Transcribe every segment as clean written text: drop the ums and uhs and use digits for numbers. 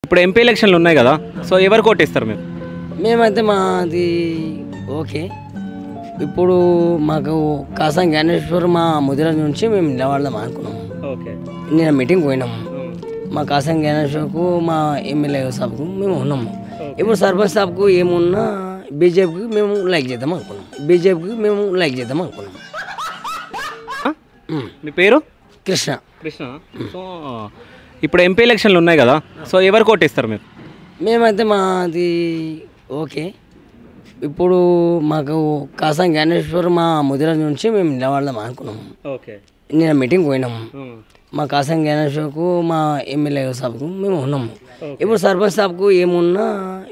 ఇప్పుడు ఎంపీ ఎలక్షన్లు ఉన్నాయి కదా, సో ఎవరు కోటేస్తారు మీరు? మేమైతే మాది ఓకే. ఇప్పుడు మాకు కాసం జ్ఞానేశ్వర్ మా ముదిరాజ్ నుంచి మేము నిలబడదాం అనుకున్నాము. ఓకే. నేను మీటింగ్ పోయినాము. మా కాసం జ్ఞానేశ్వర్కు మా ఎమ్మెల్యే సాబ్కు మేము ఉన్నాము. ఇప్పుడు సర్పంచ్ సాబ్కు ఏమున్నా బీజేపీకి మేము లైక్ చేద్దాం అనుకున్నాం. మీ పేరు? కృష్ణ. సో ఇప్పుడు ఎంపీ ఎలక్షన్లు ఉన్నాయి కదా, సో ఎవరు కోటేస్తారు మీరు? మేమైతే మాది ఓకే. ఇప్పుడు మాకు కాసం జ్ఞానేశ్వర్ మా ముదిరాజ్ నుంచి మేము నిలబడదాం అనుకున్నాము. ఓకే. నేను మీటింగ్ పోయినాము. మా కాసం జ్ఞానేశ్వర్కు మా ఎమ్మెల్యే సాబ్కు మేము ఉన్నాము. ఇప్పుడు సర్పంచ్ సాబ్కు ఏమున్నా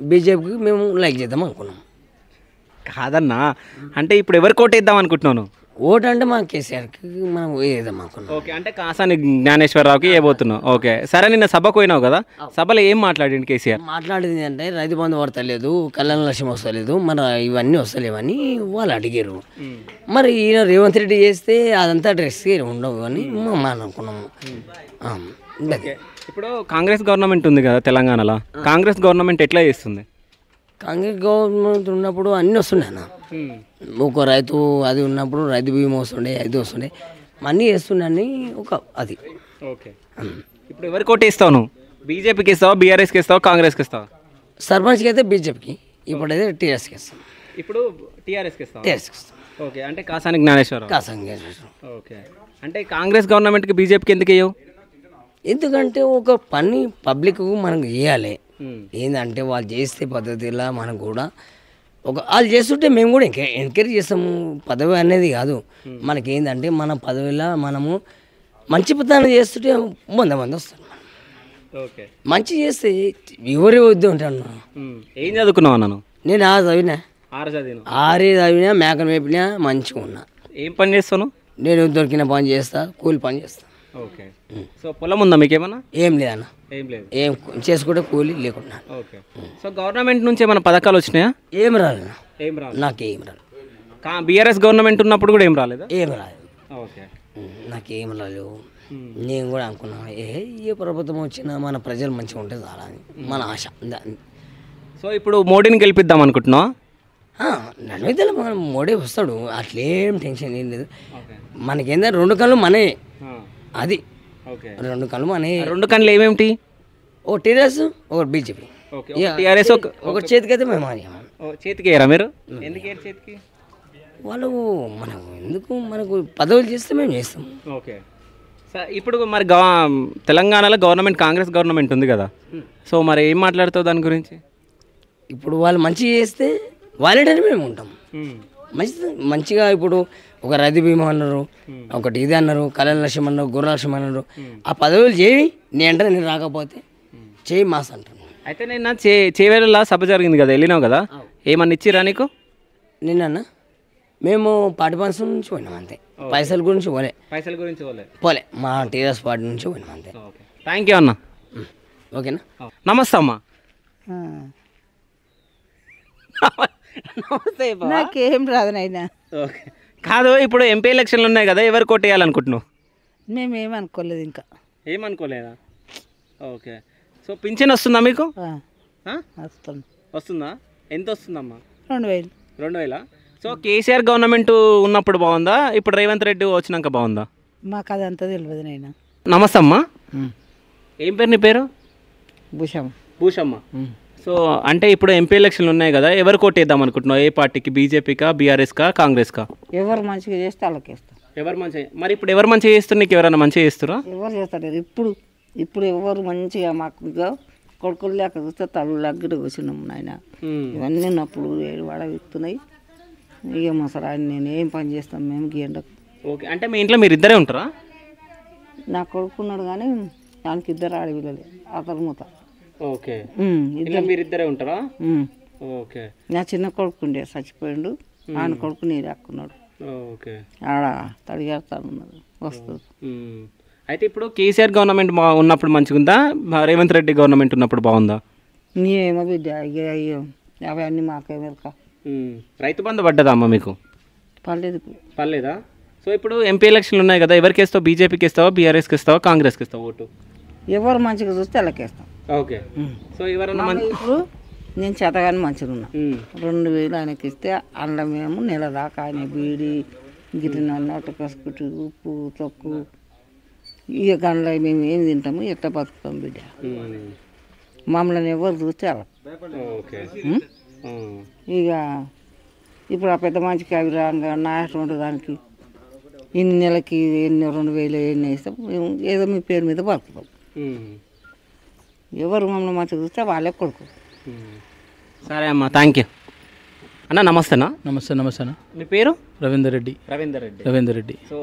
బీజేపీకి మేము లైక్ చేద్దాం అనుకున్నాం. కాదన్నా, అంటే ఇప్పుడు ఎవరు కోటేద్దాం అనుకుంటున్నాను? ఓటు అంటే మా కేసీఆర్కి మనం వేద్దాం అనుకున్నాం. ఓకే, అంటే కాసాని జ్ఞానేశ్వరరావుకి వేయబోతున్నావు. ఓకే, సరే. నిన్న సభకు పోయినావు కదా, సభలో ఏం మాట్లాడింది కేసీఆర్? మాట్లాడింది అంటే రైతు బంధు పడతలేదు, కళ్యాణ లక్ష్యం వస్తలేదు, మన ఇవన్నీ వస్తలేవని వాళ్ళు అడిగారు. మరి ఈయన రేవంత్ రెడ్డి చేస్తే అదంతా డ్రెస్ ఉండవు అని మనం అనుకున్నాము. ఇప్పుడు కాంగ్రెస్ గవర్నమెంట్ ఉంది కదా తెలంగాణలో, కాంగ్రెస్ గవర్నమెంట్ ఎట్లా చేస్తుంది? కాంగ్రెస్ గవర్నమెంట్ ఉన్నప్పుడు అన్నీ వస్తున్నాయి అన్న. ఒక రైతు అది ఉన్నప్పుడు రైతు బీమా వస్తుండే, అది వస్తుండే, అన్నీ వేస్తున్నాయని ఒక అది. ఓకే. ఇప్పుడు ఎవరు కోటేస్తావు నువ్వు? బీజేపీకి ఇస్తావా, బీఆర్ఎస్కి ఇస్తావా, కాంగ్రెస్కి ఇస్తావా? సర్పంచ్కి అయితే బీజేపీకి, ఇప్పుడైతే టీఆర్ఎస్కి ఇస్తాం. ఇప్పుడు టీఆర్ఎస్కి ఇస్తాం. టీఆర్ఎస్కి ఇస్తాం. ఓకే, అంటే కాసాని జ్ఞానేశ్వరరావు. కాసం జ్ఞానేశ్వరరావు. ఓకే, అంటే కాంగ్రెస్ గవర్నమెంట్కి బీజేపీకి ఎందుకు వేయవు? ఎందుకంటే ఒక పని పబ్లిక్ మనకు చేయాలి. ఏంటంటే వాళ్ళు చేస్తే పద్ధతిలా మనకు కూడా వాళ్ళు చేస్తుంటే మేము కూడా ఎంకరేజ్ చేస్తాము. పదవి అనేది కాదు మనకి. ఏంటంటే మన పదవిలో మనము మంచి పదాన్ని చేస్తుంటే మంది వస్తారు. ఓకే, మంచి చేస్తే ఎవరి వద్దు అంటాను. ఏం చదువుకున్నావు నన్ను? నేను చదివినా, 6 చదివినా, మేకను మేపినా, మంచిగా ఉన్నా. ఏం పని చేస్తాను? నేను దొరికిన పని చేస్తా, కూలి పని చేస్తా. ఓకే. సో పొలం ఉందా మీకేమన్నా? ఏం లేదన్న, ఏం లేదు. ఏం చేసుకుంటే కూలి లేకుండా. ఓకే. సో గవర్నమెంట్ నుంచి ఏమైనా పథకాలు వచ్చినాయా? ఏం రాలేదు. ఏం రాలేదు. నాకేం రాలేదు. బీఆర్ఎస్ గవర్నమెంట్ ఉన్నప్పుడు కూడా ఏం రాలేదా? ఏం రాలేదు. ఓకే. నాకేం రాలేదు. నేను కూడా అనుకున్నా ఏ ప్రభుత్వం వచ్చినా మన ప్రజలు మంచిగా ఉంటే చాలా అని మన ఆశ. సో ఇప్పుడు మోడీని గెలిపిద్దాం అనుకుంటున్నావా? నడిమిద్దలు మన మోడీ వస్తాడు, అట్లేం టెన్షన్ ఏం లేదు. మనకేందా 2 కళ్ళు మనే, అది 2 కళ్ళు మనే. 2 కళ్ళు ఏమేమిటి? ఓ టీఆర్ఎస్, ఒకటి బీజేపీ. టీఆర్ఎస్ ఒక చేతికి అయితే మేము చేతికి వేయరా మీరు? ఎందుకు చేతికి? వాళ్ళు మనకు పదవులు చేస్తే మేము చేస్తాం. ఓకే. సార్ ఇప్పుడు మరి తెలంగాణలో గవర్నమెంట్ కాంగ్రెస్ గవర్నమెంట్ ఉంది కదా, సో మరి ఏం మాట్లాడుతావు దాని గురించి? ఇప్పుడు వాళ్ళు మంచిగా చేస్తే వాళ్ళంటే మేము ఉంటాం. మంచిగా ఇప్పుడు ఒక రైతు బీమా అన్నారు, ఒకటి ఇది అన్నారు, కళ్యాణ లక్ష్యం అన్నారు, గుర్రలక్ష్యం అన్నారు. ఆ పదవులు చేయి, నేను రాకపోతే చేయి మాస్ అంటాను. అయితే నిన్న చేవేళ్ళ సభ జరిగింది కదా, వెళ్ళినావు కదా, ఏమన్నా ఇచ్చిరా నీకు? నిన్న మేము పార్టీ ఫంక్షన్ నుంచి పోయినాం అంతే. పైసల గురించి పోలే మా టీఆర్ఎస్ పార్టీ నుంచి పోయినాం అంతే. థ్యాంక్ యూ అన్న. ఓకేనా? నమస్తే అమ్మా. నాకేం రాదు నాయనా. ఓకే. కాదు, ఇప్పుడు ఎంపీ ఎలక్షన్లు ఉన్నాయి కదా, ఎవరు కోటేయాలనుకుంటున్నావు? మేమేమనుకోలేదు, ఇంకా ఏమనుకోలేదా? ఓకే. సో పింఛన్ వస్తుందా మీకు? వస్తుందా? ఎంత వస్తుందమ్మా? 2000. సో కేసీఆర్ గవర్నమెంట్ ఉన్నప్పుడు బాగుందా, ఇప్పుడు రేవంత్ రెడ్డి వచ్చినాక బాగుందా? మాకు అదంతా తెలియదు నాయనా. నమస్తే అమ్మా. ఏం పేరు నీ పేరు? భూషమ్మ. సో అంటే ఇప్పుడు ఎంపీ ఎలక్షన్లు ఉన్నాయి కదా, ఎవరు కోటేద్దాం అనుకుంటున్నావు? ఏ పార్టీకి? బీజేపీకా, బీఆర్ఎస్కా, కాంగ్రెస్కా? ఎవరు మంచిగా చేస్తే వాళ్ళకి వేస్తాం. ఎవరు మంచిగా? మరి ఇప్పుడు ఎవరు మంచిగా చేస్తారు? నీకు ఎవరైనా మంచిగా చేస్తారా? ఎవరు చేస్తారు ఇప్పుడు ఎవరు మంచిగా మాకు కొడుకులు లేక చూస్తే తల్లు లగ్గిట కూర్చున్నాం నాయన. ఇవన్నీ ఉన్నప్పుడు ఏడు వాడ విత్తున్నాయి. ఇక మసలు నేను ఏం పని చేస్తాం మేము గీయండకు. ఓకే. అంటే మీ ఇంట్లో మీరు ఇద్దరే ఉంటారా? నా కొడుకున్నాడు కానీ దానికి 2 ఆడపిల్లలే, అతను మూత. ఓకే. మీరు ఇద్దరే ఉంటారా? ఓకే. నా చిన్న కొడుకుండే చచ్చిపోయిండు, ఆయన కొడుకు నీరు హక్కున్నాడు. ఓకే. ఆడ తడిగేస్తానున్నది వస్తుంది. అయితే ఇప్పుడు కేసీఆర్ గవర్నమెంట్ ఉన్నప్పుడు మంచిగా ఉందా, రేవంత్ రెడ్డి గవర్నమెంట్ ఉన్నప్పుడు బాగుందా? నీవేమో బిడ్డ అవి అన్నీ మాకేమెరక. రైతు బంధు పడ్డదా అమ్మ మీకు? పర్లేదా? సో ఇప్పుడు ఎంపీ ఎలక్షన్లు ఉన్నాయి కదా, ఎవరికి ఇస్తావు? బీజేపీకి ఇస్తావా, బీఆర్ఎస్కి ఇస్తావా, కాంగ్రెస్కి ఇస్తావా ఓటు? ఎవరు మంచిగా చూస్తే వాళ్ళకి వేస్తాం. ఓకే. సో ఎవరన్నా ఇప్పుడు నేను చేతగాని మంచిగా ఉన్నా 2000 ఆయనకి ఇస్తే అందులో మేము నెల దాకా ఆయన బీడి గిరిన నోట కసుకుటి ఉప్పు తొక్కు ఇక గండ్ల మేము ఏం తింటాము ఎట్లా బతుకుతాం బిడ్డ. మమ్మల్ని ఎవరు చూస్తే అలా. ఓకే. ఇక ఇప్పుడు ఆ పెద్ద మంచికి అవి రాగా నాటువంటి దానికి ఇన్ని నెలకి ఎన్ని 2000 ఎన్ని వేస్తాం మేము ఏదో మీ పేరు మీద బతుకుతాం. ఎవరు మమ్మల్ని మంచిగా చూస్తే వాళ్ళే కొడుకు. సరే అమ్మ, థ్యాంక్ యూ అన్న. నమస్తేనా? నమస్తే. నమస్తే అన్న. మీ పేరు? రవీందర్ రెడ్డి. రవీందర్ రెడ్డి. సో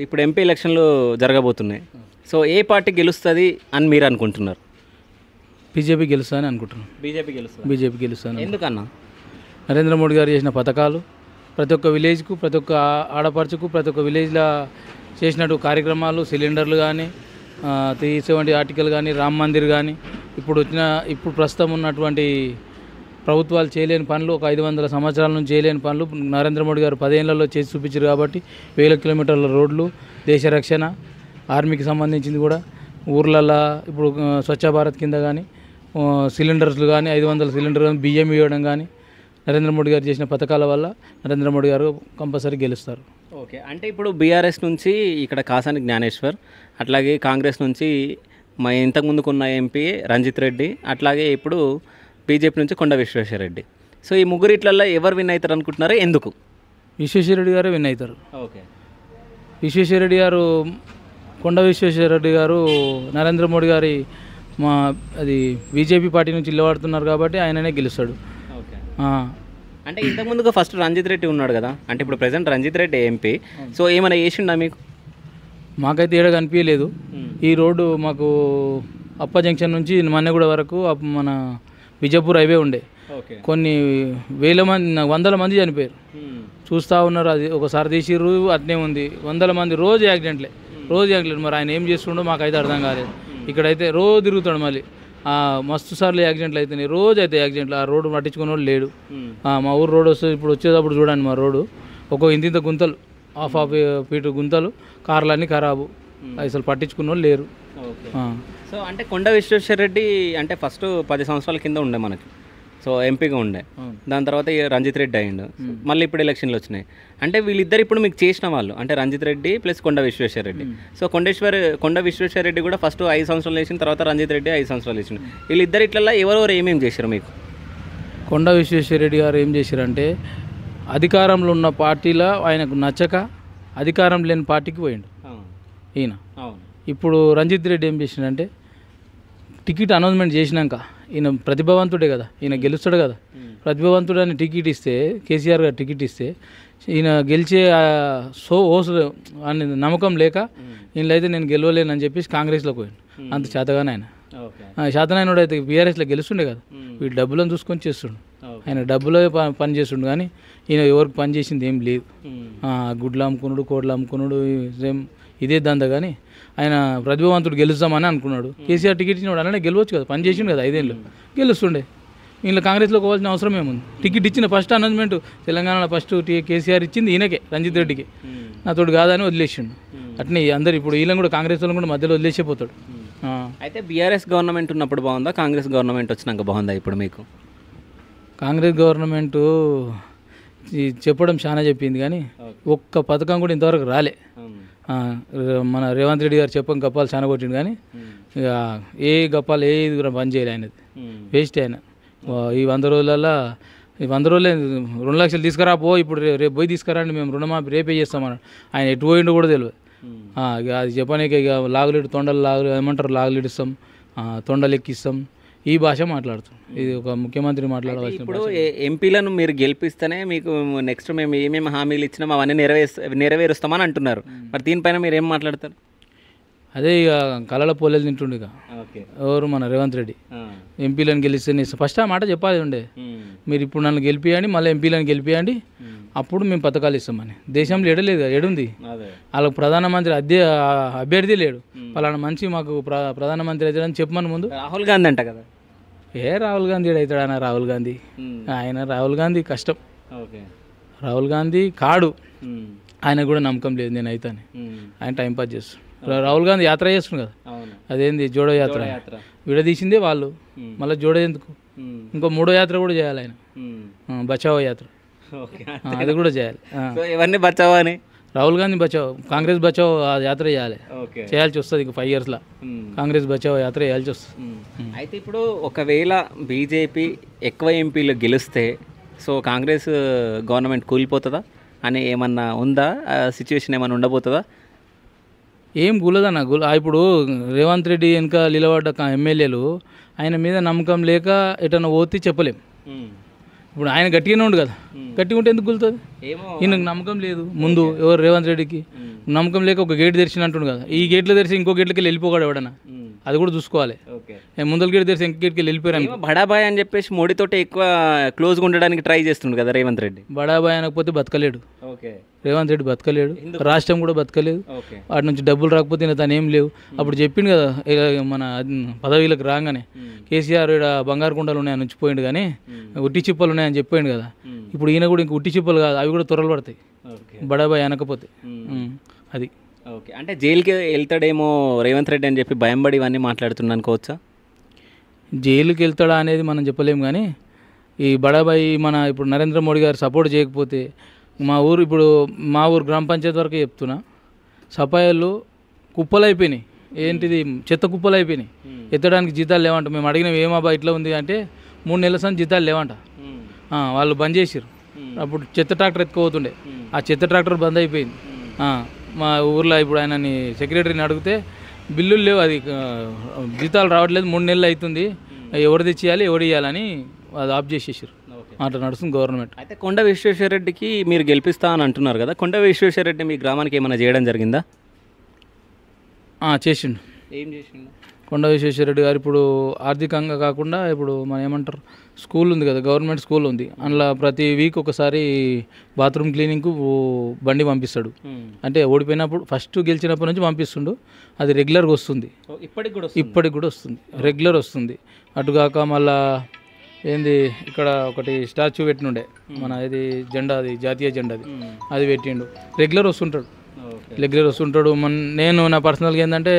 ఇప్పుడు ఎంపీ ఎలక్షన్లు జరగబోతున్నాయి. సో ఏ పార్టీ గెలుస్తుంది అని మీరు అనుకుంటున్నారు? బీజేపీ గెలుస్తానని అనుకుంటున్నాను. బీజేపీ గెలుస్తాను. ఎందుకన్నా? నరేంద్ర మోడీ గారు చేసిన పథకాలు ప్రతి ఒక్క విలేజ్కు, ప్రతి ఒక్క ఆడపడుచుకు, ప్రతి ఒక్క విలేజ్లో చేసినట్టు కార్యక్రమాలు, సిలిండర్లు కానీ, 370 ఆర్టికల్ కానీ, రామ్ మందిర్ కానీ, ఇప్పుడు ప్రస్తుతం ఉన్నటువంటి ప్రభుత్వాలు చేయలేని పనులు, ఒక 500 సంవత్సరాల నుంచి చేయలేని పనులు నరేంద్ర మోడీ గారు 10 ఏళ్లలో చేసి చూపించారు. కాబట్టి 1000 కిలోమీటర్ల రోడ్లు, దేశ రక్షణ, ఆర్మీకి సంబంధించింది కూడా ఊర్లల్లో ఇప్పుడు స్వచ్ఛ భారత్ కింద కానీ సిలిండర్స్లు కానీ 500 సిలిండర్ కానీ బియ్యం ఇవ్వడం కానీ నరేంద్ర మోడీ గారు చేసిన పథకాల వల్ల నరేంద్ర మోడీ గారు కంపల్సరీ గెలుస్తారు. ఓకే. అంటే ఇప్పుడు బీఆర్ఎస్ నుంచి ఇక్కడ కాసాని జ్ఞానేశ్వర్, అట్లాగే కాంగ్రెస్ నుంచి మా ఇంతకుముందుకున్న ఎంపీ రంజిత్ రెడ్డి, అట్లాగే ఇప్పుడు బీజేపీ నుంచి కొండ విశ్వేశ్వరరెడ్డి. సో ఈ ముగ్గురిట్లలో ఎవరు విన్ అవుతారు అనుకుంటున్నారు? ఎందుకు? విశ్వేశ్వరరెడ్డి గారు విన్ అవుతారు. ఓకే. విశ్వేశ్వరరెడ్డి గారు, కొండ విశ్వేశ్వరరెడ్డి గారు నరేంద్ర మోడీ గారి అది బీజేపీ పార్టీ నుంచి నిలబడుతున్నారు కాబట్టి ఆయననే గెలుస్తాడు. ఓకే. అంటే ఇంతకుముందుగా ఫస్ట్ రంజిత్ రెడ్డి ఉన్నాడు కదా, అంటే ఇప్పుడు present Ranjith Reddy MP. So ఏమైనా చేసిండా మీకు? మాకైతే ఏడ కనిపించలేదు. ఈ రోడ్డు మాకు అప్ప జంక్షన్ నుంచి మన్నెగూడ వరకు మన విజయపూర్ హైవే ఉండే, కొన్ని 100 మంది చనిపోయారు. చూస్తూ ఉన్నారు. అది ఒకసారి తీసిర్రు, అట్నే ఉంది. 100 మంది రోజు యాక్సిడెంట్లే. మరి ఆయన ఏం చేస్తుండో మాకైతే అర్థం కాలేదు. ఇక్కడైతే రోజు తిరుగుతాడు, మళ్ళీ మస్తు సార్లు యాక్సిడెంట్లు అవుతున్నాయి, రోజు అయితే యాక్సిడెంట్లు. ఆ రోడ్డు పట్టించుకునే వాళ్ళు లేడు. మా ఊరు రోడ్ వస్తుంది, ఇప్పుడు వచ్చేటప్పుడు చూడండి మా రోడ్డు ఇంత గుంతలు, హాఫ్ ఫీట్ గుంతలు, కార్లన్నీ ఖరాబు, అసలు పట్టించుకున్న వాళ్ళు లేరు. సో అంటే కొండ విశ్వేశ్వరరెడ్డి అంటే ఫస్ట్ 10 సంవత్సరాల కింద ఉండే మనకి, సో ఎంపీగా ఉండే. దాని తర్వాత రంజిత్ రెడ్డి అయ్యిండు. మళ్ళీ ఇప్పుడు ఎలక్షన్లు వచ్చినాయి. అంటే వీళ్ళిద్దరు ఇప్పుడు మీకు చేసిన వాళ్ళు అంటే రంజిత్ రెడ్డి ప్లస్ కొండ విశ్వేశ్వరరెడ్డి. సో కొండ విశ్వేశ్వరరెడ్డి కూడా ఫస్ట్ 5 సంవత్సరాలు వేసిన, తర్వాత రంజిత్ రెడ్డి 5 సంవత్సరాలు వేసిండు. వీళ్ళిద్దరు ఇట్లా ఎవరెవరు ఏమేమి చేశారు మీకు? కొండ విశ్వేశ్వరరెడ్డి గారు ఏం చేశారంటే, అధికారంలో ఉన్న పార్టీలో ఆయనకు నచ్చక అధికారం లేని పార్టీకి పోయిండు ఈయన. ఇప్పుడు రంజిత్ రెడ్డి ఏం చేసిండంటే, టికెట్ అనౌన్స్మెంట్ చేసినాక ఈయన ప్రతిభావంతుడే కదా, ఈయన గెలుస్తాడు కదా, ప్రతిభావంతుడు అని టికెట్ ఇస్తే, కేసీఆర్ గారు టికెట్ ఇస్తే ఈయన గెలిచే అని నమ్మకం లేక ఈయనలో అయితే నేను గెలవలేనని చెప్పేసి కాంగ్రెస్లోకి పోయాను. అంత చేతగానే ఆయన శాతనాయనుడు అయితే బీఆర్ఎస్లో గెలుస్తుండే కదా, వీడు డబ్బులను చూసుకొని చేస్తుండు. ఆయన డబ్బులో పని చేస్తుండు, కానీ ఈయన ఎవరికి పని చేసింది ఏం లేదు. గుడ్లు అమ్ముకున్నాడు, కోడ్లు అమ్ముకున్నాడు, సేమ్ ఇదే దందా. కానీ ఆయన ప్రతిభావంతుడు గెలుస్తామని అనుకున్నాడు. కేసీఆర్ టికెట్ ఇచ్చినాడు, అలానే గెలవచ్చు కదా, పని చేసిండు కదా, 5 ఏళ్ళు గెలుస్తుండే. ఈయన కాంగ్రెస్లో పోవాల్సిన అవసరం ఏముంది? టికెట్ ఇచ్చిన ఫస్ట్ అనౌన్స్మెంట్ తెలంగాణలో ఫస్ట్ కేసీఆర్ ఇచ్చింది ఈయనకే, రంజిత్ రెడ్డికి. నాతోటి కాదని వదిలేసిండు. అట్నే అందరు ఇప్పుడు వీళ్ళని కూడా కాంగ్రెస్ వాళ్ళని కూడా మధ్యలో వదిలేసిపోతాడు. అయితే బీఆర్ఎస్ గవర్నమెంట్ ఉన్నప్పుడు బాగుందా, కాంగ్రెస్ గవర్నమెంట్ వచ్చినాక బాగుందా ఇప్పుడు మీకు? కాంగ్రెస్ గవర్నమెంట్ చెప్పడం చాలా చెప్పింది, కానీ ఒక్క పథకం కూడా ఇంతవరకు రాలే. మన రేవంత్ రెడ్డి గారు చెప్పం గప్పాలు చాలా కొట్టిండు, కానీ ఇక ఏ గప్పాలు ఇది కూడా బంద్ చేయలే. ఆయనది వేస్ట్. ఆయన ఈ 100 రోజులలో 100 రోజులే 2 లక్షలు తీసుకురా పో, ఇప్పుడు రేపు పోయి తీసుకురండి, మేము రుణమాఫీ రేపే చేస్తామన్నాడు. ఆయన ఎటు పోయిండో కూడా తెలియదు. ఇక అది చెప్పనీకి ఇక లాగులీడు తొండలు ఏమంటారు, లాగులీడు ఇస్తాం, తొండలు ఎక్కిస్తాం, ఈ భాష మాట్లాడుతాం. ఇది ఒక ముఖ్యమంత్రి మాట్లాడవలసిన. ఇప్పుడు ఎంపీలను మీరు గెలిపిస్తేనే మీకు నెక్స్ట్ మేము ఏమేమి హామీలు ఇచ్చినాం అవన్నీ నెరవేరుస్తామని అంటున్నారు. మరి దీనిపైన మీరు ఏం మాట్లాడతారు? అదే ఇక కళల పోలేలు తింటుండే ఇక ఎవరు మన రేవంత్ రెడ్డి. ఎంపీలను గెలిస్తే ఫస్ట్ ఆ మాట చెప్పాలి ఉండే, మీరు ఇప్పుడు నన్ను గెలిపియండి, మళ్ళీ ఎంపీలను గెలిపియండి, అప్పుడు మేము పథకాలు ఇస్తామని. దేశంలో ఎడలేదు, ఎడుంది వాళ్ళకు ప్రధానమంత్రి అభ్యర్థి లేడు. పలానా మంచి మాకు ప్రధానమంత్రి అవుతాడని చెప్పమని ముందు. రాహుల్ గాంధీ అంట కదా. రాహుల్ గాంధీ అవుతాడు ఆయన? రాహుల్ గాంధీ కష్టం. రాహుల్ గాంధీ కాడు, ఆయన కూడా నమ్మకం లేదు నేను అవుతాను. ఆయన టైంపాస్ చేస్తాడు. రాహుల్ గాంధీ యాత్ర చేస్తున్నాడు కదా, అదేంది జోడో యాత్ర. విడదీసిందే వాళ్ళు, మళ్ళీ జోడేందుకు. ఇంకో 3వ యాత్ర కూడా చేయాలి ఆయన, బచావో యాత్ర, అది కూడా చేయాలి. ఎవరిని బచావో అని? రాహుల్ గాంధీ బచావో, కాంగ్రెస్ బచావో ఆ యాత్ర చేయాలి, చేయాల్సి వస్తుంది. ఇంక 5 yearsలో కాంగ్రెస్ బచావో యాత్ర చేయాల్సి వస్తుంది. అయితే ఇప్పుడు ఒకవేళ బీజేపీ ఎక్కువ ఎంపీలు గెలిస్తే సో కాంగ్రెస్ గవర్నమెంట్ కూలిపోతుందా అని ఏమన్నా ఉందా? సిచ్యువేషన్ ఏమన్నా ఉండబోతుందా? ఏం గులదన్న ఇప్పుడు రేవంత్ రెడ్డి వెనుక నిలబడ్డ ఎమ్మెల్యేలు ఆయన మీద నమ్మకం లేక ఎటన్నా పోతే చెప్పలేం. ఇప్పుడు ఆయన గట్టిగానే ఉండు కదా, గట్టిగా ఉంటే ఎందుకు గులుతుంది? ఈయనకు నమ్మకం లేదు ముందు, ఎవరు రేవంత్ రెడ్డికి నమ్మకం లేక ఒక గేట్ తెరిచినట్టుండు కదా, ఈ గేట్లో తెరిచి ఇంకో గేట్లకి వెళ్ళిపోగాడు ఎవడన్నా, అది కూడా చూసుకోవాలి. ముందర గేట్ తెరిచి ఇంకో గేట్కి వెళ్ళిపోయారు. బడాబాయ్ అని చెప్పేసి మోడీతోటి ఎక్కువ క్లోజ్గా ఉండడానికి ట్రై చేస్తుండు కదా రేవంత్ రెడ్డి. బడాబాయ్ అనకపోతే బతకలేడు రేవంత్ రెడ్డి, బతకలేడు, రాష్ట్రం కూడా బతకలేదు. వాటి నుంచి డబ్బులు రాకపోతే తను ఏం లేవు. అప్పుడు చెప్పిండు కదా మన పదవిలకు రాగానే, కేసీఆర్ ఇక్కడ బంగారు కుండలు ఉన్నాయని ఉంచిపోయిండు కానీ ఉట్టి చిప్పలు ఉన్నాయని చెప్పాడు కదా. ఇప్పుడు ఈయన కూడా ఇంక ఉట్టి చిప్పలు కాదు, అవి కూడా త్వరలు పడతాయి బడాబాయ్ అనకపోతే. అది ఓకే. అంటే జైలుకి వెళ్తాడేమో రేవంత్ రెడ్డి అని చెప్పి భయం పడి ఇవన్నీ మాట్లాడుతున్నాను అనుకోవచ్చా? జైలుకి వెళ్తాడా అనేది మనం చెప్పలేము కానీ ఈ బడాబాయ్ మన ఇప్పుడు నరేంద్ర మోడీ గారు సపోర్ట్ చేయకపోతే మా ఊరు గ్రామ పంచాయతీ వరకు చెప్తున్నా, సఫాయిలు కుప్పలు అయిపోయినాయి. ఏంటిది చెత్త కుప్పలు అయిపోయినాయి, ఎత్తడానికి జీతాలు లేవంట. మేము అడిగినాం ఏమాబా ఇట్లా ఉంది అంటే 3 నెలల సంది జీతాలు లేవంట. వాళ్ళు బంద్ చేసారు. అప్పుడు చెత్త ట్రాక్టర్ ఎత్తుకోపోతుండే, ఆ చెత్త ట్రాక్టర్ బంద్ అయిపోయింది. మా ఊర్లో ఇప్పుడు ఆయనని సెక్రటరీని అడిగితే బిల్లులు లేవు, అది జీతాలు రావట్లేదు, 3 నెలలు అవుతుంది, ఎవరు తెచ్చేయాలి ఎవరు ఇవ్వాలని అది ఆఫ్ చేసేసారు. అట్లా నడుస్తుంది గవర్నమెంట్. అయితే కొండ విశ్వేశ్వరరెడ్డికి మీరు గెలిపిస్తా అని అంటున్నారు కదా, కొండ విశ్వేశ్వరరెడ్డి మీ గ్రామానికి ఏమైనా చేయడం జరిగిందా? చేసిండు. ఏం చేసిండు? కొండ విశ్వేశ్వరరెడ్డి గారు ఇప్పుడు ఆర్థికంగా కాకుండా ఇప్పుడు మన ఏమంటారు స్కూల్ ఉంది కదా, గవర్నమెంట్ స్కూల్ ఉంది, అందులో ప్రతి వీక్ ఒకసారి బాత్రూమ్ క్లీనింగ్కు బండి పంపిస్తాడు. అంటే ఓడిపోయినప్పుడు ఫస్ట్ గెలిచినప్పటి నుంచి పంపిస్తుండు, అది రెగ్యులర్గా వస్తుంది, ఇప్పటికి కూడా వస్తుంది, రెగ్యులర్ వస్తుంది. అటుగాక మళ్ళా ఏంది ఇక్కడ ఒకటి స్టాచ్యూ పెట్టినుండే మన ఇది జెండా, అది జాతీయ జెండా, అది పెట్టిండు, రెగ్యులర్ వస్తుంటాడు. నేను నా పర్సనల్గా ఏంటంటే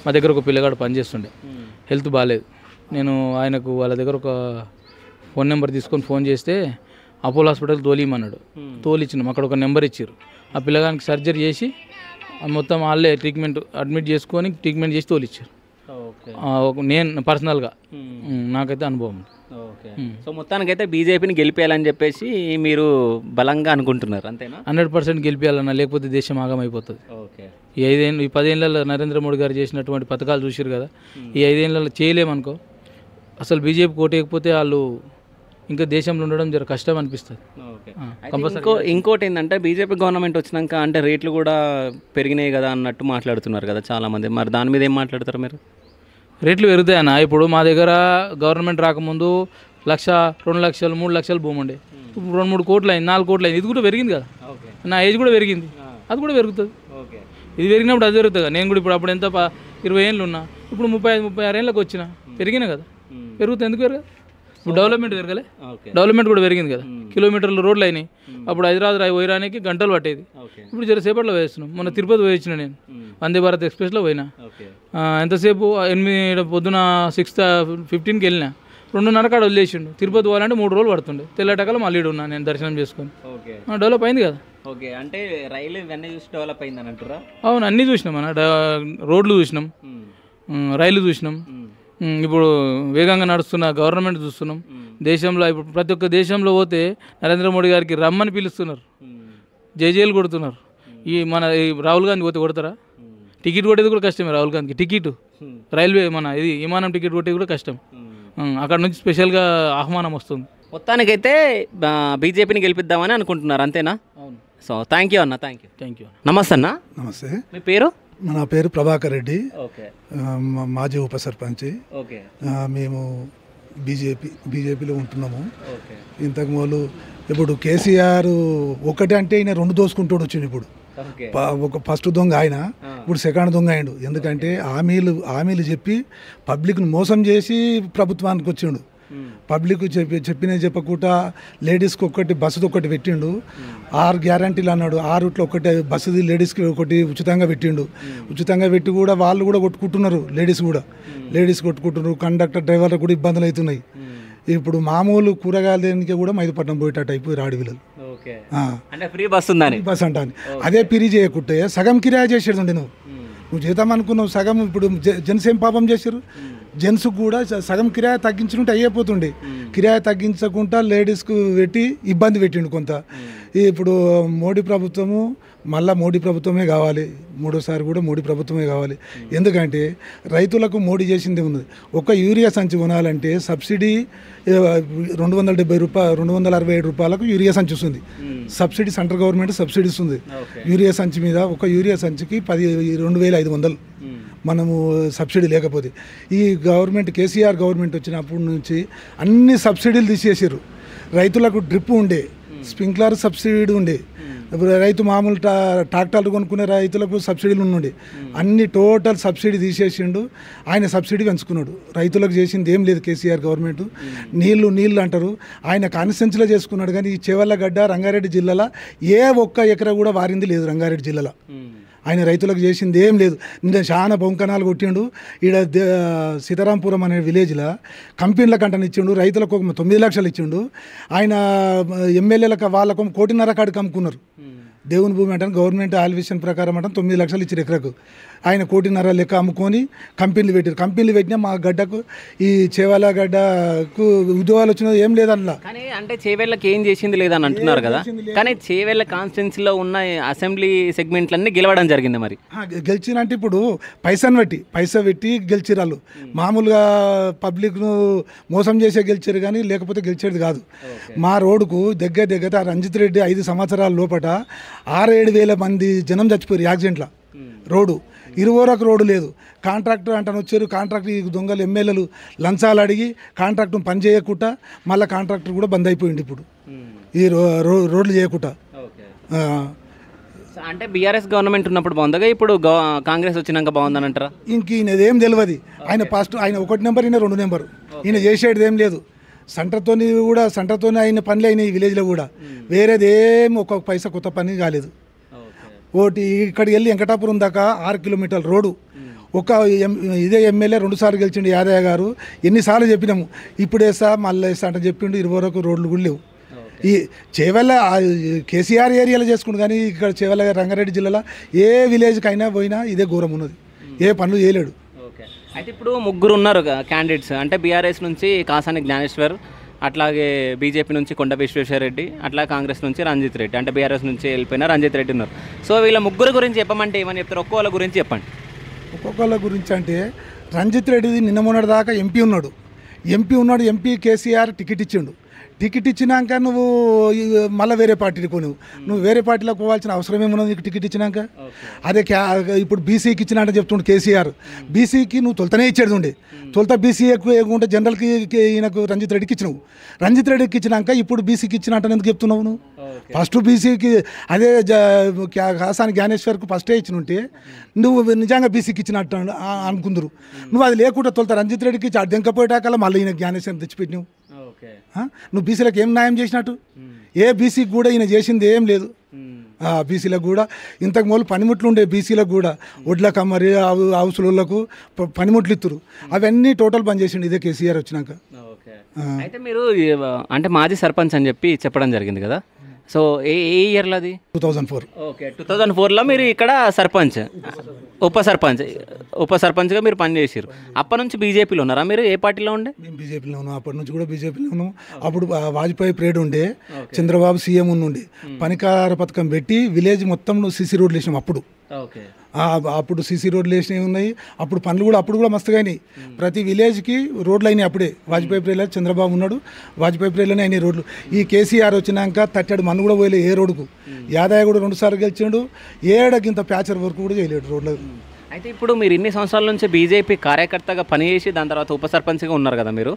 మా దగ్గర ఒక పిల్లగాడు పనిచేస్తుండే, హెల్త్ బాగాలేదు, నేను ఆయనకు వాళ్ళ దగ్గర ఒక ఫోన్ నెంబర్ తీసుకొని ఫోన్ చేస్తే అపోలో హాస్పిటల్ తోలిమన్నాడు, తోలిచ్చినాం. అక్కడ ఒక నెంబర్ ఇచ్చారు, ఆ పిల్లగానికి సర్జరీ చేసి మొత్తం వాళ్ళే అడ్మిట్ చేసుకొని ట్రీట్మెంట్ చేసి తోలిచ్చారు. నేను పర్సనల్గా నాకైతే అనుభవం ఉంది. ఓకే. సో మొత్తానికైతే బీజేపీని గెలిపేయాలని చెప్పేసి మీరు బలంగా అనుకుంటున్నారు, అంతేనా? 100% గెలిపేయాలన్నా, లేకపోతే దేశం ఆగమైపోతుంది. ఓకే. ఈ 10 ఏళ్ళలో నరేంద్ర మోడీ గారు చేసినటువంటి పథకాలు చూసారు కదా, ఈ 5 ఏళ్ళలో చేయలేమనుకో, అసలు బీజేపీ కోటేయకపోతే వాళ్ళు ఇంకా దేశంలో ఉండడం జర కష్టం అనిపిస్తుంది. ఇంకోటి ఏంటంటే బీజేపీ గవర్నమెంట్ వచ్చినాక అంటే రేట్లు కూడా పెరిగినాయి కదా అన్నట్టు మాట్లాడుతున్నారు కదా చాలామంది, మరి దాని మీద ఏం మాట్లాడతారు మీరు? రేట్లు పెరుగుతాయన్న. ఇప్పుడు మా దగ్గర గవర్నమెంట్ రాకముందు 1,00,000, 2,00,000, 3,00,000 భూమి ఉండే, ఇప్పుడు 2-3 కోట్లు అయింది, 4 కోట్లు అయింది. ఇది కూడా పెరిగింది కదా, నా ఏజ్ కూడా పెరిగింది, అది కూడా పెరుగుతుంది. ఇది పెరిగినప్పుడు అది పెరుగుతుంది కదా. నేను కూడా ఇప్పుడు అప్పుడు ఎంత 20 ఏళ్ళు ఉన్నా, ఇప్పుడు 35-36 ఏళ్ళకి వచ్చిన, పెరిగినా కదా, పెరుగుతుంది. ఎందుకు పెరగదు? ఇప్పుడు డెవలప్మెంట్ పెరగలే, డెవలప్మెంట్ కూడా పెరిగింది కదా, కిలోమీటర్లు రోడ్లు అయినాయి. అప్పుడు హైదరాబాద్ పోయడానికి గంటలు పట్టేది, ఇప్పుడు జరసేపట్లో పోయేస్తున్నాం. మొన్న తిరుపతి పోయించిన నేను, వందే భారత్ ఎక్స్ప్రెస్లో పోయినా, ఎంతసేపు 8 పొద్దున 6:15కి వెళ్ళినా, 2:30 కాడ వదిలేసిండు. తిరుపతి పోవాలంటే 3 రోజులు పడుతుండే, తెల్లటకలు మళ్ళీ ఉన్నా నేను దర్శనం చేసుకొని. డెవలప్ అయింది కదా. ఓకే. అంటే రైలు ఇవన్నీ చూసి డెవలప్ అయిందని అంటారా? అవును, అన్నీ చూసినాం అన్న, రోడ్లు చూసినాం, రైలు చూసినాం, ఇప్పుడు వేగంగా నడుస్తున్న గవర్నమెంట్ చూస్తున్నాం. దేశంలో ఇప్పుడు ప్రతి ఒక్క దేశంలో పోతే నరేంద్ర మోడీ గారికి రమ్మని పిలుస్తున్నారు, జైలు కొడుతున్నారు. మన రాహుల్ గాంధీ పోతే కొడతారా? టికెట్ కొట్టేది కూడా కష్టమే రాహుల్ గాంధీకి. టికెట్ రైల్వే మన ఇది విమానం టికెట్ కొట్టేది కూడా కష్టం, అక్కడ నుంచి స్పెషల్గా ఆహ్వానం వస్తుంది. మొత్తానికైతే బీజేపీని గెలిపిద్దామని అనుకుంటున్నారు, అంతేనా? అవును. సో థ్యాంక్ యూ అన్న. Thank you. నమస్తే అన్న. నమస్తే. మీ పేరు? నా పేరు ప్రభాకర్ రెడ్డి, ఓకే, మాజీ ఉప సర్పంచి. ఓకే. మేము బీజేపీలో ఉంటున్నాము. ఇంతకు ముందు ఇప్పుడు కేసీఆర్ ఒకటి అంటే ఈయన 2 దోసుకుంటూ వచ్చిండు. ఇప్పుడు ఒక ఫస్ట్ దొంగ ఆయన, ఇప్పుడు సెకండ్ దొంగ అయిండు. ఎందుకంటే హామీలు చెప్పి పబ్లిక్ను మోసం చేసి ప్రభుత్వానికి వచ్చిండు. పబ్లిక్ చెప్పకుండా లేడీస్కి ఒకటి బస్సుది ఒకటి పెట్టిండు. 6 గ్యారంటీలు అన్నాడు. 6 రూట్లో ఒకటి బస్సుది లేడీస్కి ఒకటి ఉచితంగా పెట్టిండు. ఉచితంగా పెట్టి కూడా వాళ్ళు కూడా కొట్టుకుంటున్నారు. లేడీస్ కొట్టుకుంటున్నారు. కండక్టర్ డ్రైవర్లకు కూడా ఇబ్బందులు అవుతున్నాయి. ఇప్పుడు మామూలు కూరగాయల దేనికి కూడా మైదుపట్నం పోయేటట్టు అయిపోయి ఆడపిల్లలు. ఫ్రీ బస్ ఉందని బస్ అంటాను. అదే పిరి చేయకుంటే సగం కిరాయి చేసేది ఉండే నువ్వు చేద్దాం అనుకున్నావు సగం. ఇప్పుడు జెంట్స్ ఏం పాపం చేశారు? జెంట్స్ కూడా సగం కిరాయి తగ్గించుకుంటే అయిపోతుండే. కిరాయి తగ్గించకుండా లేడీస్కు పెట్టి ఇబ్బంది పెట్టిండు కొంత. ఇప్పుడు మోడీ ప్రభుత్వము మళ్ళీ మోడీ ప్రభుత్వమే కావాలి. మూడోసారి కూడా మోడీ ప్రభుత్వమే కావాలి. ఎందుకంటే రైతులకు మోడీ చేసిందే ఉన్నది. ఒక యూరియా సంచి కొనాలంటే సబ్సిడీ 267 రూపాయలకు యూరియా సంచి వస్తుంది. సబ్సిడీ సెంట్రల్ గవర్నమెంట్ సబ్సిడీ ఇస్తుంది యూరియా సంచి మీద. ఒక యూరియా సంచికి 2,500 మనము సబ్సిడీ లేకపోతే. ఈ గవర్నమెంట్ కేసీఆర్ గవర్నమెంట్ వచ్చినప్పటి నుంచి అన్ని సబ్సిడీలు తీసేసారు. రైతులకు డ్రిప్ ఉండే, స్ప్రింక్లర్ సబ్సిడీ ఉండే, రైతు మామూలు ట్రాక్టర్లు కొనుక్కునే రైతులకు సబ్సిడీలు ఉండే. అన్ని టోటల్ సబ్సిడీ తీసేసిండు. ఆయన సబ్సిడీ పెంచుకున్నాడు. రైతులకు చేసింది ఏం లేదు కేసీఆర్ గవర్నమెంట్. నీళ్లు అంటారు. ఆయన కాన్స్టిట్యున్సీలో చేసుకున్నాడు. కానీ ఈ చేవెళ్ళగడ్డ రంగారెడ్డి జిల్లాలో ఏ ఒక్క ఎకరా కూడా వారింది లేదు. రంగారెడ్డి జిల్లాలో ఆయన రైతులకు చేసింది ఏం లేదు. నిన్న చాలా బొంకనాలు కొట్టిండు. ఈడ సీతారాంపురం అనే విలేజ్లో కంపెనీల కంటని ఇచ్చిండు. రైతులకు 9 లక్షలు ఇచ్చిండు. ఆయన ఎమ్మెల్యేలకు వాళ్ళకు 1.5 కోటి కాడికి అమ్ముకున్నారు. దేవుని భూమి అంటే గవర్నమెంట్ ఆల్విషన్ ప్రకారం అంటే 9 లక్షలు ఇచ్చారు ఎకరకు. ఆయన 1.5 కోటి లెక్క అమ్ముకొని కంపెనీలు పెట్టారు. కంపెనీలు పెట్టినా మా గడ్డకు ఈ చేవెళ్ళ గడ్డకు ఉద్యోగాలు వచ్చినది ఏం లేదన్నా. కానీ అంటే చేవెళ్ళకి ఏం చేసింది లేదని అంటున్నారు కదా. కానీ చేవెళ్ళ కాన్స్టిట్యున్సీలో ఉన్న అసెంబ్లీ సెగ్మెంట్లన్నీ గెలవడం జరిగింది. మరి గెలిచినంటే ఇప్పుడు పైసా పెట్టి గెలిచిరు వాళ్ళు. మామూలుగా పబ్లిక్ను మోసం చేసే గెలిచారు కానీ లేకపోతే గెలిచేది కాదు. మా రోడ్డుకు దగ్గర రంజిత్ రెడ్డి 5 సంవత్సరాల లోపల 6-7 వేల మంది జనం చచ్చిపోయారు యాక్సిడెంట్లో. రోడ్డు ఇరువరకు రోడ్డు లేదు. కాంట్రాక్టర్ అంటాను వచ్చారు. కాంట్రాక్టర్ ఈ దొంగలు ఎమ్మెల్యేలు లంచాలు అడిగి కాంట్రాక్టర్ పని చేయకుండా మళ్ళీ కాంట్రాక్టర్ కూడా బంద్ అయిపోయింది. ఇప్పుడు ఈ రోడ్లు చేయకుండా. అంటే బీఆర్ఎస్ గవర్నమెంట్ ఉన్నప్పుడు బాగుందిగా, ఇప్పుడు కాంగ్రెస్ వచ్చినాక బాగుందని అంటారా? ఇంక ఈయనదేం తెలియదు. ఆయన ఫస్ట్ ఆయన 1 నెంబర్, ఈయన 2 నెంబర్. ఈయన చేసేది ఏం లేదు. సెంటర్తోని అయిన పనులు అయినాయి. ఈ విలేజ్లో కూడా వేరేదేం ఒక పైసా కొత్త పని కాలేదు. ఒకటి ఇక్కడికి వెళ్ళి వెంకటాపురం దాకా 6 కిలోమీటర్ల రోడ్డు. ఇదే ఎమ్మెల్యే 2 సార్లు గెలిచిండు యాదయ్య గారు. ఎన్నిసార్లు చెప్పినాము ఇప్పుడు వేస్తా మళ్ళీ వేస్తా అంటే చెప్పిండు. 20 వరకు రోడ్లు కూడా లేవు. ఈ చేవెళ్ళ కేసీఆర్ ఏరియాలో చేసుకుంటు కానీ ఇక్కడ చేవెళ్ళ రంగారెడ్డి జిల్లాలో ఏ విలేజ్కి అయినా పోయినా ఇదే ఘోరం ఉన్నది. ఏ పనులు చేయలేడు. అయితే ఇప్పుడు 3 ఉన్నారు క్యాండిడేట్స్. అంటే బీఆర్ఎస్ నుంచి కాసాని జ్ఞానేశ్వర్, అట్లాగే బీజేపీ నుంచి కొండ విశ్వేశ్వర రెడ్డి, అట్లా కాంగ్రెస్ నుంచి రంజిత్ రెడ్డి. అంటే బీఆర్ఎస్ నుంచి వెళ్ళిపోయిన రంజిత్ రెడ్డి ఉన్నారు. సో వీళ్ళ 3 గురించి చెప్పమంటే ఏమని చెప్తారు? ఒక్కోళ్ళ గురించి చెప్పండి. ఒక్కొక్కళ్ళ గురించి అంటే రంజిత్ రెడ్డిది నిన్న మొన్నటి దాకా ఎంపీ ఉన్నాడు. ఎంపీ కేసీఆర్ టికెట్ ఇచ్చిండు. టికెట్ ఇచ్చినాక నువ్వు మళ్ళీ వేరే పార్టీకి నువ్వు వేరే పార్టీలోకి పోవాల్సిన అవసరం ఏమున్నది నీకు టికెట్ ఇచ్చినాక? అదే ఇప్పుడు బీసీకి ఇచ్చినట్టు చెప్తుండే కేసీఆర్. బీసీకి నువ్వు తొలతనే ఇచ్చేది ఉండే. తొలత బీసీ ఎక్కువ ఉంటే జనరల్కి ఈయనకు రంజిత్ రెడ్డికి ఇచ్చినావు. రంజిత్ రెడ్డికి ఇచ్చినాక ఇప్పుడు బీసీకి ఇచ్చినట్టు ఎందుకు చెప్తున్నావు నువ్వు? ఫస్ట్ బీసీకి అదే కాసాని జ్ఞానేశ్వర్కు ఫస్టే ఇచ్చినుంటే నువ్వు నిజంగా బీసీకి ఇచ్చినట్టు అనుకుందరు. నువ్వు అది లేకుండా తొలత రంజిత్ రెడ్డికి ఇచ్చి అడ్డంకపోయేటాకల్లా మళ్ళీ ఈయన జ్ఞానేశ్వర్ తెచ్చిపెట్టినావు. నువ్వు బీసీలకు ఏం న్యాయం చేసినట్టు? ఏ బీసీకి కూడా ఈయన చేసింది ఏం లేదు. బీసీలకు కూడా ఇంతకు మొదలు పనిముట్లు ఉండే. బీసీలకు కూడా ఒడ్ల కమ్మరి హౌసులకు పనిముట్లు ఇస్తురు. అవన్నీ టోటల్ బంద్ చేసిండు ఇదే కేసీఆర్ వచ్చినాక. అయితే మీరు అంటే మాజీ సర్పంచ్ అని చెప్పి చెప్పడం జరిగింది కదా. సో ఏ ఇయర్లో అది? 2004. ఓకే, 2004లో మీరు ఇక్కడ సర్పంచ్, ఉప సర్పంచ్గా మీరు పనిచేసారు. అప్పటి నుంచి బీజేపీలో ఉన్నారా మీరు? ఏ పార్టీలో ఉండే? మేము బీజేపీలో ఉన్నాం. అప్పటి నుంచి కూడా బీజేపీలో ఉన్నాం. అప్పుడు వాజ్పేయి ప్రేడ్ ఉండే, చంద్రబాబు సీఎం ఉండే. పనికార పథకం పెట్టి విలేజ్ మొత్తం సీసీ రోడ్లు వేసినాం. అప్పుడు సీసీ రోడ్లు వేసినవి ఉన్నాయి. అప్పుడు పనులు కూడా అప్పుడు కూడా మస్తుగా అయినాయి. ప్రతి విలేజ్కి రోడ్లు అయినాయి. అప్పుడే వాజ్పేయి ప్రేడ్లో చంద్రబాబు ఉన్నాడు. వాజ్పేయి ప్రేడ్లోనే అయినాయి రోడ్లు. ఈ కేసీఆర్ వచ్చినాక 30 మన్ను కూడా పోయలే ఏ రోడ్డుకు. యాదయ్య కూడా 2 సార్లు గెలిచిండు. ఏడకింత ప్యాచర్ వర్క్ కూడా చేయలేడు రోడ్లు. అయితే ఇప్పుడు మీరు ఇన్ని సంవత్సరాల నుంచి బీజేపీ కార్యకర్తగా పనిచేసి దాని తర్వాత ఉప సర్పంచ్గా ఉన్నారు కదా మీరు.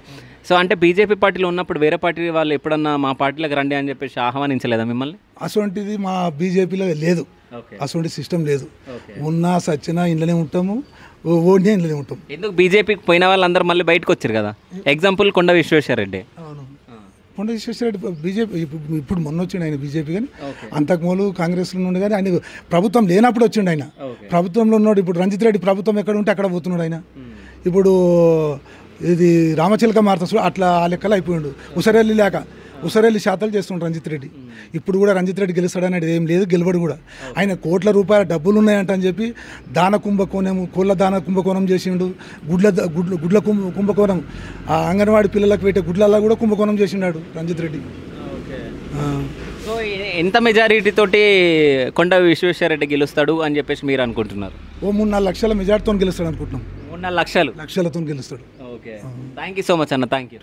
సో అంటే బీజేపీ పార్టీలో ఉన్నప్పుడు వేరే పార్టీ వాళ్ళు ఎప్పుడన్నా మా పార్టీలోకి రండి అని చెప్పేసి ఆహ్వానించలేదా మిమ్మల్ని? అటువంటిది మా బీజేపీలో లేదు. అటువంటి సిస్టమ్ లేదు. ఉన్నా సచ్చినా ఇంట్లోనే ఉంటాము. ఓడినే ఉంటాం. ఎందుకు బీజేపీకి పోయిన వాళ్ళందరూ మళ్ళీ బయటకు వచ్చారు కదా, ఎగ్జాంపుల్ కొండ విశ్వేశ్వరరెడ్డి. అవును, కొండ విశ్వేశ్వరరెడ్డి బీజేపీ ఇప్పుడు మొన్న వచ్చిండు ఆయన బీజేపీ, కానీ అంతకుమూలు కాంగ్రెస్లో నుండి, కానీ ఆయన ప్రభుత్వం లేనప్పుడు వచ్చిండు ఆయన. ప్రభుత్వంలో ఉన్నాడు. ఇప్పుడు రంజిత్ రెడ్డి ప్రభుత్వం ఎక్కడ ఉంటే అక్కడ పోతున్నాడు ఆయన. ఇప్పుడు ఇది రామచిలక మారుతా అట్లా ఆ లెక్కలు అయిపోయిండు. ఉసరెల్లి శాతాలు చేస్తుండ్రు రంజిత్ రెడ్డి. ఇప్పుడు కూడా రంజిత్ రెడ్డి గెలుస్తాడనేది ఏం లేదు, గెలవడు కూడా. ఆయన కోట్ల రూపాయల డబ్బులు ఉన్నాయంట అని చెప్పి దాన కుంభకోణం, కోళ్ళ దాన కుంభకోణం చేసిండు, గుడ్ల కుంభకోణం, ఆ అంగన్వాడీ పిల్లలకు పెట్టే గుడ్లల్లో కూడా కుంభకోణం చేసిండాడు రంజిత్ రెడ్డి. సో ఎంత మెజారిటీ తోటి కొండ విశ్వేశ్వరరెడ్డి గెలుస్తాడు అని చెప్పేసి మీరు అనుకుంటున్నారు? ఓ 3-4 లక్షల మెజార్టీతో గెలుస్తాడు అనుకుంటున్నాం. 3-4 లక్షలతో గెలుస్తాడు. Okay, thank you so much అన్న. Thank you.